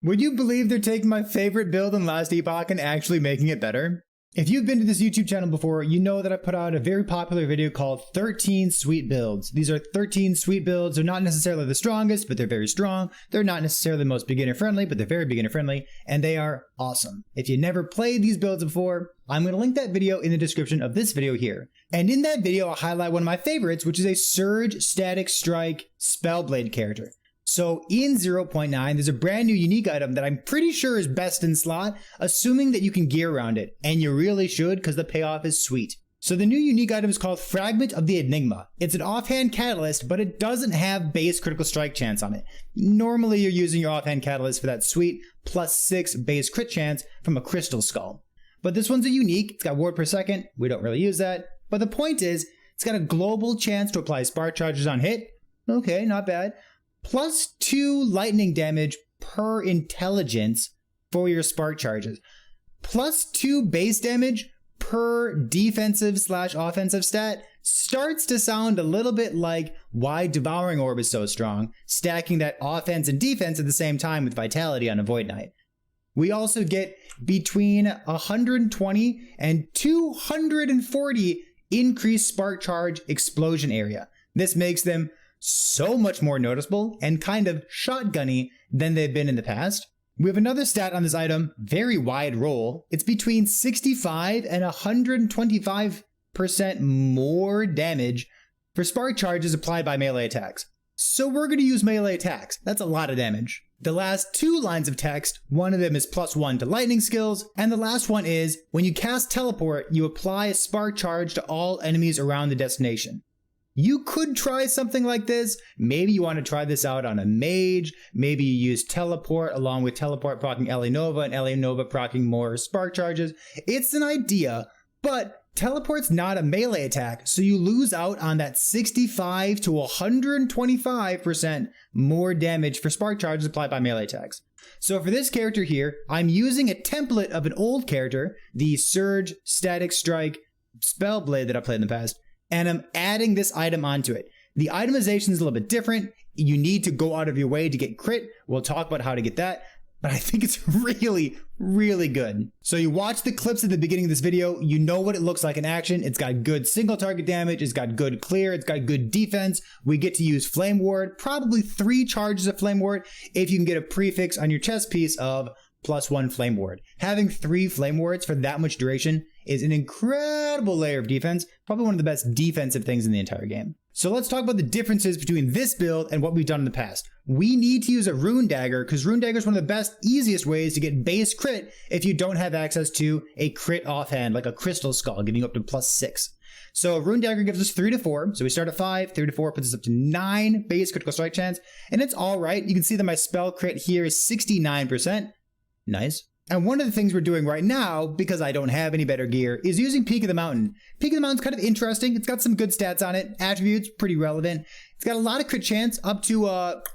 Would you believe they're taking my favorite build in Last Epoch and actually making it better? If you've been to this YouTube channel before, you know that I put out a very popular video called 13 Sweet Builds. These are 13 sweet builds. They're not necessarily the strongest, but they're very strong. They're not necessarily the most beginner friendly, but they're very beginner friendly, and they are awesome. If you never played these builds before, I'm going to link that video in the description of this video here. And in that video, I'll highlight one of my favorites, which is a Surge Static Strike Spellblade character. So in 0.9, there's a brand new unique item that I'm pretty sure is best in slot, assuming that you can gear around it. And you really should, because the payoff is sweet. So the new unique item is called Fragment of the Enigma. It's an offhand catalyst, but it doesn't have base critical strike chance on it. Normally you're using your offhand catalyst for that sweet +6 base crit chance from a crystal skull. But this one's a unique, it's got ward per second, we don't really use that. But the point is, it's got a global chance to apply spark charges on hit. Okay, not bad. +2 lightning damage per intelligence for your spark charges. +2 base damage per defensive/offensive stat starts to sound a little bit like why Devouring Orb is so strong, stacking that offense and defense at the same time with Vitality on a Void Knight. We also get between 120 and 240 increased spark charge explosion area. This makes them so much more noticeable and kind of shotgunny than they've been in the past. We have another stat on this item, very wide roll. It's between 65 and 125% more damage for spark charges applied by melee attacks. So we're going to use melee attacks. That's a lot of damage. The last two lines of text, one of them is +1 to lightning skills, and the last one is, when you cast teleport, you apply a spark charge to all enemies around the destination. You could try something like this. Maybe you want to try this out on a mage. Maybe you use teleport along with teleport proccing Ele Nova and Ele Nova proccing more spark charges. It's an idea, but teleport's not a melee attack, so you lose out on that 65 to 125% more damage for spark charges applied by melee attacks. So for this character here, I'm using a template of an old character, the Surge Static Strike Spellblade that I played in the past, and I'm adding this item onto it. The itemization is a little bit different. You need to go out of your way to get crit. We'll talk about how to get that, but I think it's really, really good. So you watch the clips at the beginning of this video, you know what it looks like in action. It's got good single target damage, it's got good clear, it's got good defense. We get to use Flame Ward, probably 3 charges of Flame Ward if you can get a prefix on your chest piece of +1 Flame Ward. Having 3 Flame Wards for that much duration is an incredible layer of defense, probably one of the best defensive things in the entire game. So let's talk about the differences between this build and what we've done in the past. We need to use a Rune Dagger because Rune Dagger is one of the best, easiest ways to get base crit if you don't have access to a crit offhand, like a Crystal Skull, giving you up to +6. So a Rune Dagger gives us 3 to 4. So we start at 5, 3 to 4 puts us up to 9 base critical strike chance. And it's all right. You can see that my spell crit here is 69%. Nice. And one of the things we're doing right now, because I don't have any better gear, is using Peak of the Mountain. Peak of the Mountain's kind of interesting. It's got some good stats on it. Attributes, pretty relevant. It's got a lot of crit chance, up to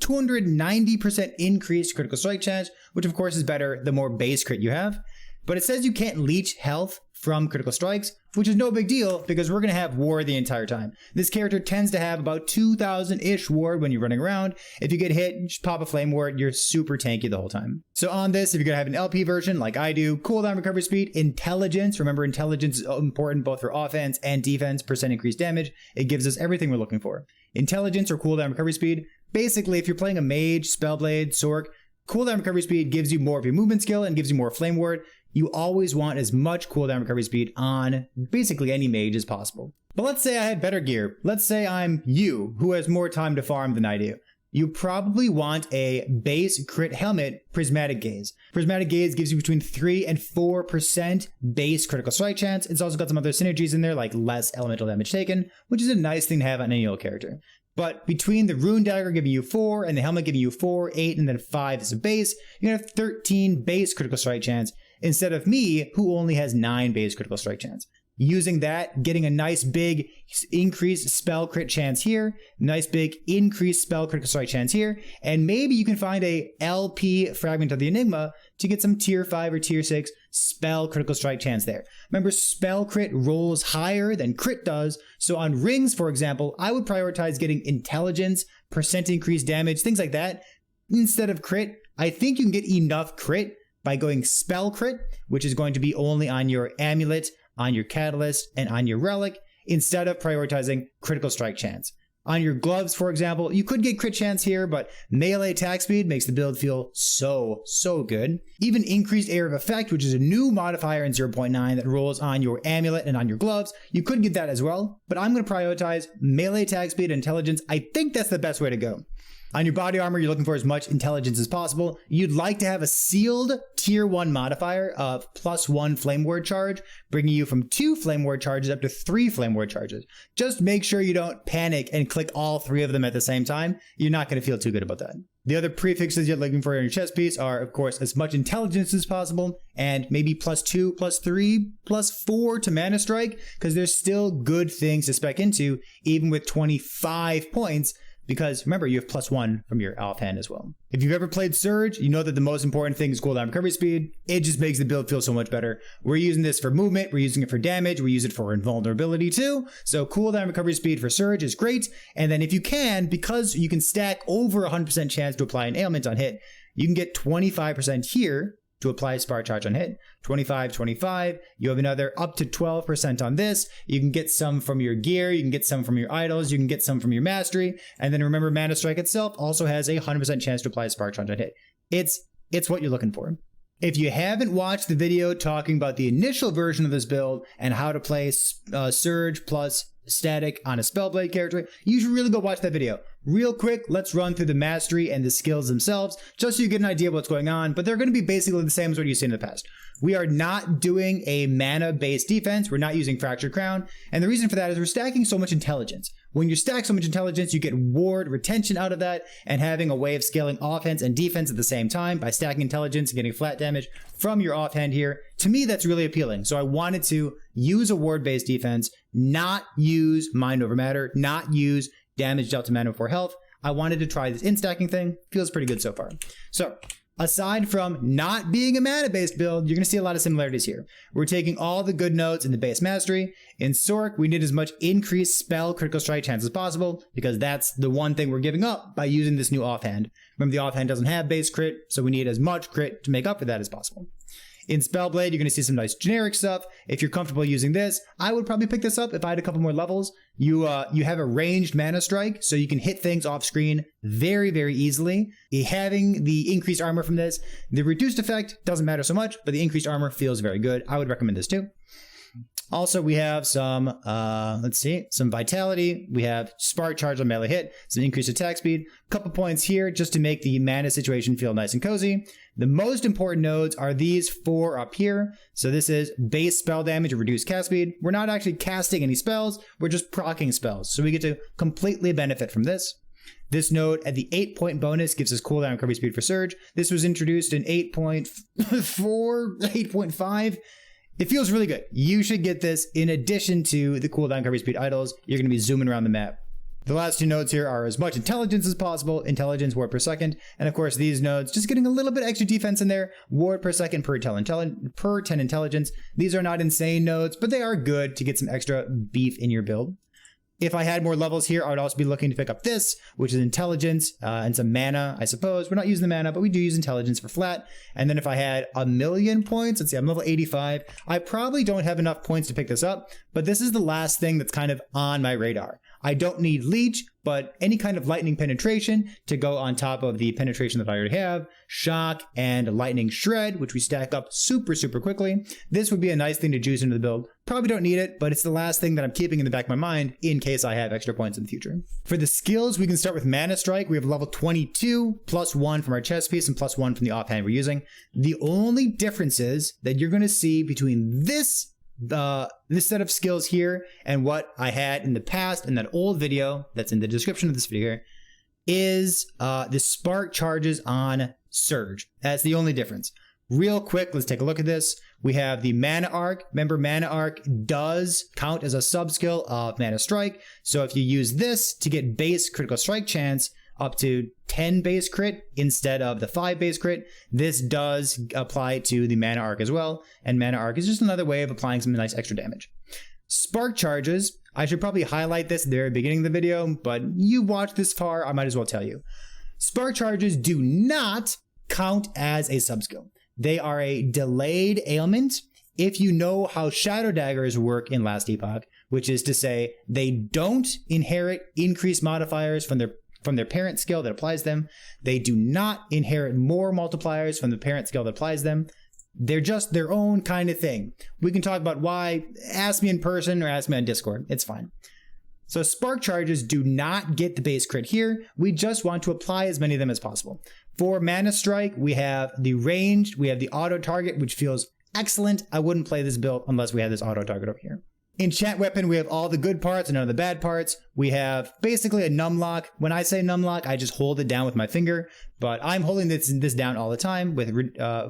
290% increased critical strike chance, which of course is better the more base crit you have. But it says you can't leech health from critical strikes, which is no big deal because we're going to have ward the entire time. This character tends to have about 2,000-ish ward when you're running around. If you get hit, just pop a flame ward, you're super tanky the whole time. So on this, if you're going to have an LP version like I do, cooldown recovery speed, intelligence. Remember, intelligence is important both for offense and defense, percent increased damage. It gives us everything we're looking for. Intelligence or cooldown recovery speed. Basically, if you're playing a mage, Spellblade, Sorc, cooldown recovery speed gives you more of your movement skill and gives you more flame ward. You always want as much cooldown recovery speed on basically any mage as possible. But let's say I had better gear. Let's say I'm you, who has more time to farm than I do. You probably want a base crit helmet, Prismatic Gaze. Prismatic Gaze gives you between 3 and 4% base critical strike chance. It's also got some other synergies in there, like less elemental damage taken, which is a nice thing to have on any old character. But between the Rune Dagger giving you 4 and the helmet giving you 4, 8, and then 5 as a base, you're going to have 13 base critical strike chance, instead of me, who only has 9 base critical strike chance. Using that, getting a nice big increased spell crit chance here, nice big increased spell critical strike chance here, and maybe you can find a LP Fragment of the Enigma to get some tier 5 or tier 6 spell critical strike chance there. Remember, spell crit rolls higher than crit does, so on rings, for example, I would prioritize getting intelligence, percent increased damage, things like that, instead of crit, I think you can get enough crit by going spell crit, which is going to be only on your amulet, on your catalyst, and on your relic, instead of prioritizing critical strike chance. On your gloves, for example, you could get crit chance here, but melee attack speed makes the build feel so good. Even increased area of effect, which is a new modifier in 0.9 that rolls on your amulet and on your gloves, you could get that as well, but I'm going to prioritize melee attack speed and intelligence. I think that's the best way to go. On your body armor, you're looking for as much intelligence as possible. You'd like to have a sealed tier 1 modifier of +1 flame ward charge, bringing you from 2 flame ward charges up to 3 flame ward charges. Just make sure you don't panic and click all 3 of them at the same time. You're not going to feel too good about that. The other prefixes you're looking for in your chest piece are, of course, as much intelligence as possible, and maybe +2, +3, +4 to mana strike, because there's still good things to spec into, even with 25 points. Because remember, you have +1 from your offhand as well. If you've ever played Surge, you know that the most important thing is cooldown recovery speed. It just makes the build feel so much better. We're using this for movement, we're using it for damage, we use it for invulnerability too. So cooldown recovery speed for Surge is great. And then if you can, because you can stack over 100% chance to apply an ailment on hit, you can get 25% here to apply a spark charge on hit. 25, 25. You have another up to 12% on this. You can get some from your gear, you can get some from your idols, you can get some from your mastery. And then remember, Mana Strike itself also has a 100% chance to apply a spark charge on hit. It's what you're looking for. If you haven't watched the video talking about the initial version of this build and how to play Surge plus static on a Spellblade character, you should really go watch that video. Real quick, let's run through the mastery and the skills themselves, just so you get an idea of what's going on, but they're going to be basically the same as what you've seen in the past. We are not doing a mana-based defense, we're not using Fractured Crown, and the reason for that is we're stacking so much intelligence. When you stack so much intelligence, you get ward retention out of that, and having a way of scaling offense and defense at the same time by stacking intelligence and getting flat damage from your offhand here, to me that's really appealing. So I wanted to use a ward-based defense, not use Mind Over Matter, not use damage dealt to mana before health. I wanted to try this in-stacking thing. Feels pretty good so far. So, aside from not being a mana-based build, you're going to see a lot of similarities here. We're taking all the good notes in the base mastery. In Sorc, we need as much increased spell critical strike chance as possible, because that's the one thing we're giving up by using this new offhand. Remember, the offhand doesn't have base crit, so we need as much crit to make up for that as possible. In Spellblade, you're going to see some nice generic stuff. If you're comfortable using this, I would probably pick this up if I had a couple more levels. You have a ranged mana strike, so you can hit things off screen very, very easily. Having the increased armor from this, the reduced effect doesn't matter so much, but the increased armor feels very good. I would recommend this too. Also, we have some, some vitality. We have spark charge on melee hit, some increased attack speed. A couple points here just to make the mana situation feel nice and cozy. The most important nodes are these 4 up here. So this is base spell damage or reduced cast speed. We're not actually casting any spells, we're just procking spells. So we get to completely benefit from this. This node at the 8-point bonus gives us cooldown recovery speed for Surge. This was introduced in 8.4, 8.5. It feels really good. You should get this in addition to the cooldown recovery speed idols. You're going to be zooming around the map. The last 2 nodes here are as much intelligence as possible, intelligence, ward per second, and of course these nodes just getting a little bit extra defense in there, ward per second per 10 intelligence. These are not insane nodes, but they are good to get some extra beef in your build. If I had more levels here, I would also be looking to pick up this, which is intelligence and some mana, I suppose. We're not using the mana, but we do use intelligence for flat. And then if I had 1,000,000 points, let's see, I'm level 85. I probably don't have enough points to pick this up, but this is the last thing that's kind of on my radar. I don't need leech, but any kind of lightning penetration to go on top of the penetration that I already have, shock and lightning shred, which we stack up super quickly. This would be a nice thing to juice into the build. Probably don't need it, but it's the last thing that I'm keeping in the back of my mind in case I have extra points in the future. For the skills, we can start with Mana Strike. We have level 22, +1 from our chest piece and +1 from the offhand we're using. The only differences that you're going to see between this set of skills here and what I had in the past in that old video that's in the description of this video here is the spark charges on Surge. That's the only difference. Real quick, let's take a look at this. We have the Mana Arc. Remember, Mana Arc does count as a sub-skill of Mana Strike. So if you use this to get base critical strike chance up to 10 base crit instead of the 5 base crit, this does apply to the Mana Arc as well. And Mana Arc is just another way of applying some nice extra damage. Spark charges, I should probably highlight this at the very beginning of the video, but you watched this far, I might as well tell you. Spark charges do not count as a subskill. They are a delayed ailment if you know how Shadow Daggers work in Last Epoch, which is to say they don't inherit increased modifiers from their parent skill that applies them. They do not inherit more multipliers from the parent skill that applies them. They're just their own kind of thing. We can talk about why. Ask me in person or ask me on Discord. It's fine. So spark charges do not get the base crit here. We just want to apply as many of them as possible. For Mana Strike, we have the ranged, we have the auto target, which feels excellent. I wouldn't play this build unless we had this auto target over here. Enchant Weapon, we have all the good parts and none of the bad parts. We have basically a numlock. When I say numlock, I just hold it down with my finger, but I'm holding this down all the time with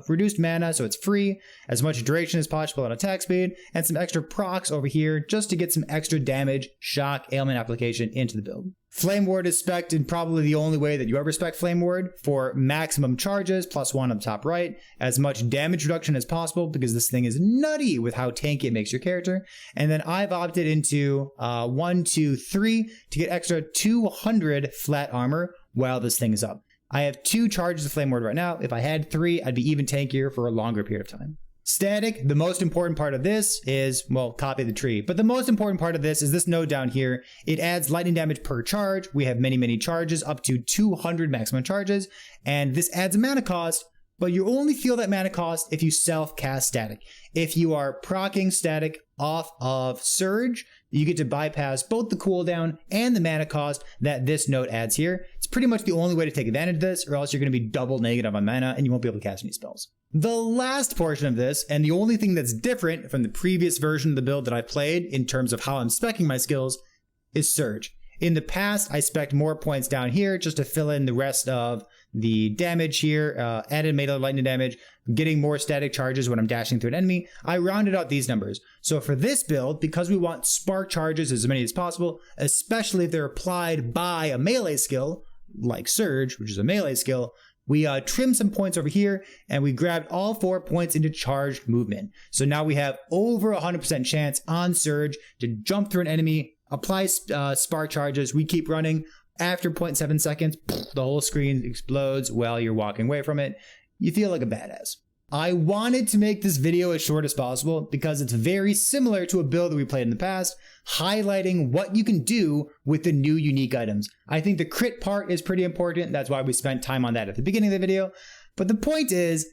reduced mana, so it's free, as much duration as possible on attack speed, and some extra procs over here just to get some extra damage, shock, ailment application into the build. Flame Ward is spec'd in probably the only way that you ever spec Flame Ward, for maximum charges, +1 on the top right, as much damage reduction as possible, because this thing is nutty with how tanky it makes your character. And then I've opted into 1, 2, 3 to get extra 200 flat armor while this thing is up. I have 2 charges of Flame Ward right now. If I had 3, I'd be even tankier for a longer period of time. Static, the most important part of this is, well, copy the tree. But the most important part of this is this node down here. It adds lightning damage per charge. We have many charges, up to 200 maximum charges. And this adds a mana cost, but you only feel that mana cost if you self-cast Static. If you are proccing Static off of Surge, you get to bypass both the cooldown and the mana cost that this node adds here. It's pretty much the only way to take advantage of this, or else you're going to be double negative on mana and you won't be able to cast any spells. The last portion of this, and the only thing that's different from the previous version of the build that I played in terms of how I'm speccing my skills, is Surge. In the past, I spec'd more points down here just to fill in the rest of the damage here, added melee lightning damage, getting more static charges when I'm dashing through an enemy. I rounded out these numbers. So for this build, because we want spark charges as many as possible, especially if they're applied by a melee skill, like Surge, which is a melee skill, we trimmed some points over here, and we grabbed all 4 points into charged movement. So now we have over 100% chance on Surge to jump through an enemy, apply spark charges. We keep running. After 0.7 seconds, the whole screen explodes while you're walking away from it. You feel like a badass. I wanted to make this video as short as possible because it's very similar to a build that we played in the past, highlighting what you can do with the new unique items. I think the crit part is pretty important. That's why we spent time on that at the beginning of the video. But the point is,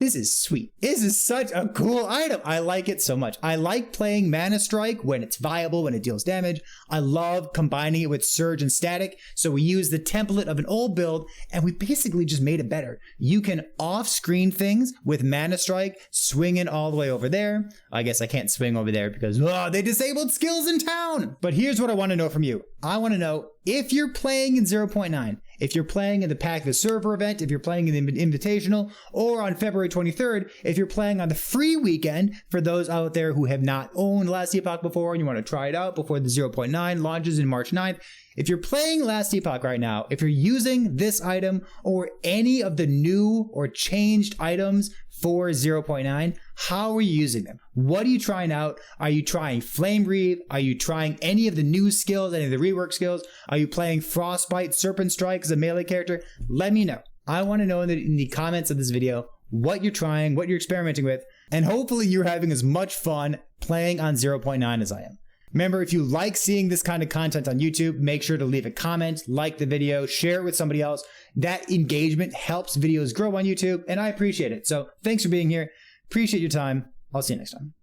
this is sweet. This is such a cool item. I like it so much. I like playing Mana Strike when it's viable, when it deals damage. I love combining it with Surge and Static. So we use the template of an old build and we basically just made it better. You can off-screen things with Mana Strike, swinging all the way over there. I guess I can't swing over there because they disabled skills in town. But here's what I want to know from you. I want to know if you're playing in 0.9, if you're playing in the Pack the Server event, if you're playing in the Invitational, or on February 23rd, if you're playing on the free weekend, for those out there who have not owned Last Epoch before and you want to try it out before the 0.9 launches in March 9th, if you're playing Last Epoch right now, if you're using this item or any of the new or changed items for 0.9, how are you using them? What are you trying out? Are you trying Flame Reave? Are you trying any of the new skills, any of the rework skills? Are you playing Frostbite, Serpent Strike as a melee character? Let me know. I want to know in the comments of this video what you're trying, what you're experimenting with, and hopefully you're having as much fun playing on 0.9 as I am. Remember, if you like seeing this kind of content on YouTube, make sure to leave a comment, like the video, share it with somebody else. That engagement helps videos grow on YouTube, and I appreciate it. So thanks for being here. Appreciate your time. I'll see you next time.